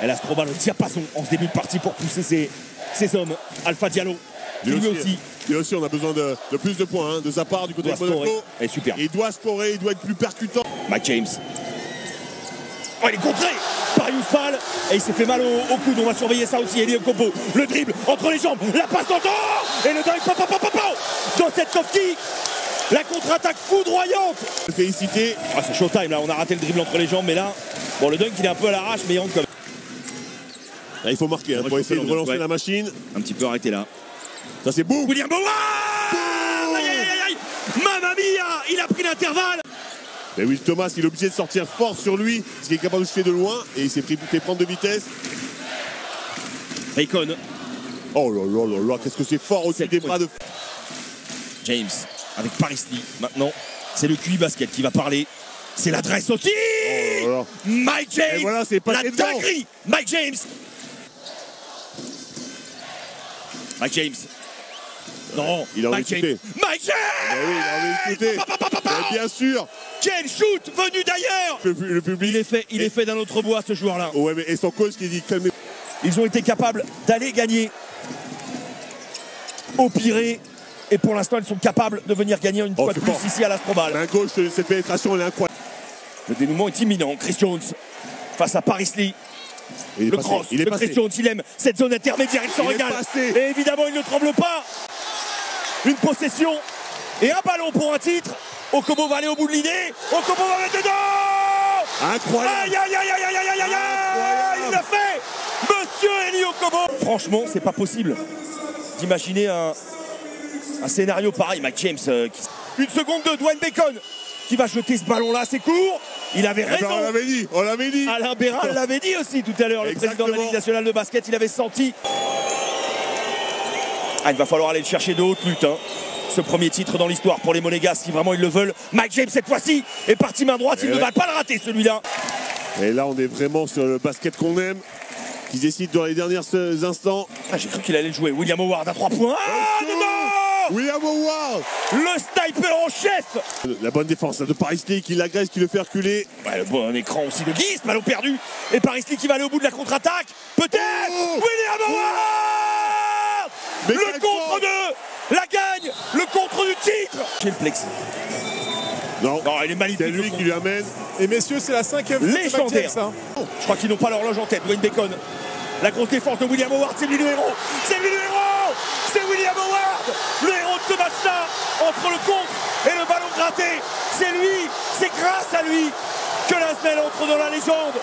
Et l'Astrobal ne tire pas son en ce début de partie pour pousser ses hommes. Alpha Diallo, lui aussi. Lui aussi, on a besoin de plus de points hein, de sa part du côté de Monaco. Et super. Il doit scorer, il doit être plus percutant. Mike James. Oh, il est contré par Youspal et il s'est fait mal au coude. On va surveiller ça aussi. Eli Okobo, le dribble entre les jambes, la passe dans le dos et le dingue dans cette Kofki. La contre-attaque foudroyante. Félicité. Ah, c'est showtime là. On a raté le dribble entre les jambes, mais là, bon, le dunk il est un peu à l'arrache, mais il rentre quand même. Là, il faut marquer hein, pour essayer de relancer la machine. Un petit peu arrêté là. Ça c'est boum. William Howard. Aïe aïe aïe aïe. Mamma mia, il a pris l'intervalle. Mais Will Thomas, il est obligé de sortir fort sur lui, parce qu'il est capable de shooter de loin, et il s'est fait prendre de vitesse. Bacon. Oh là là là là, qu'est-ce que c'est fort au-dessus des bras de... James avec Paris Lee. Maintenant, c'est le QI basket qui va parler. C'est l'adresse aussi. Oh là là. Mike James. Et voilà, c'est pas la dinguerie. Mike James. Mike James. Non, il a envie de shooter. Mike James. Mais oui, il a envie de shooter. Mais bien sûr. Quel shoot venu d'ailleurs. Le public. Il est fait d'un autre bois, ce joueur-là. Ouais, mais et son coach qui dit calmez. Ils ont été capables d'aller gagner au Pirée. Et pour l'instant, ils sont capables de venir gagner une fois de plus ici à l'Astrobal. Un gauche, cette pénétration, elle est incroyable. Le dénouement est imminent. Chris Jones face à Paris Lee. Le cross, Chris Jones, il aime cette zone intermédiaire, il s'en régale. Et évidemment, il ne tremble pas. Une possession et un ballon pour un titre. Okobo va aller au bout de l'idée. Okobo va mettre dedans. Incroyable. Aïe, aïe, aïe, aïe, aïe, aïe, aïe, aïe. Il l'a fait. Monsieur Eli Okobo. Franchement, c'est pas possible d'imaginer un scénario pareil. Mike James, une seconde de Dwayne Bacon qui va jeter ce ballon-là, c'est court. Il avait raison. On l'avait dit. Alain Béral l'avait dit aussi tout à l'heure, le président de la Ligue nationale de basket, il avait senti. Ah, il va falloir aller le chercher de haute lutte. Hein. Ce premier titre dans l'histoire pour les Monégasques, si vraiment ils le veulent. Mike James, cette fois-ci, est parti main droite. Il ne va pas le rater, celui-là. Et là, on est vraiment sur le basket qu'on aime, qui décide dans les derniers instants. Ah, j'ai cru qu'il allait le jouer. William Howard à 3 points. Ah, non, William Howard, le sniper en chef. La bonne défense de Paris Lee qui l'agresse, qui le fait reculer. Ouais, le bon écran aussi de Guise, ballon perdu. Et Paris Lee qui va aller au bout de la contre-attaque. Peut-être. William Howard. Mais le contre de la gagne. Le contre du titre. J'ai le plex. Non, il est magnifique. C'est lui qui lui amène. Et messieurs, c'est la 5e légendaire. Je crois qu'ils n'ont pas l'horloge en tête. Dwayne Bacon. La grosse défense de William Howard, c'est lui le héros. C'est lui le héros. C'est William Howard, le héros de ce match-là, entre le contre et le ballon gratté. C'est lui, c'est grâce à lui que l'Asvel entre dans la légende.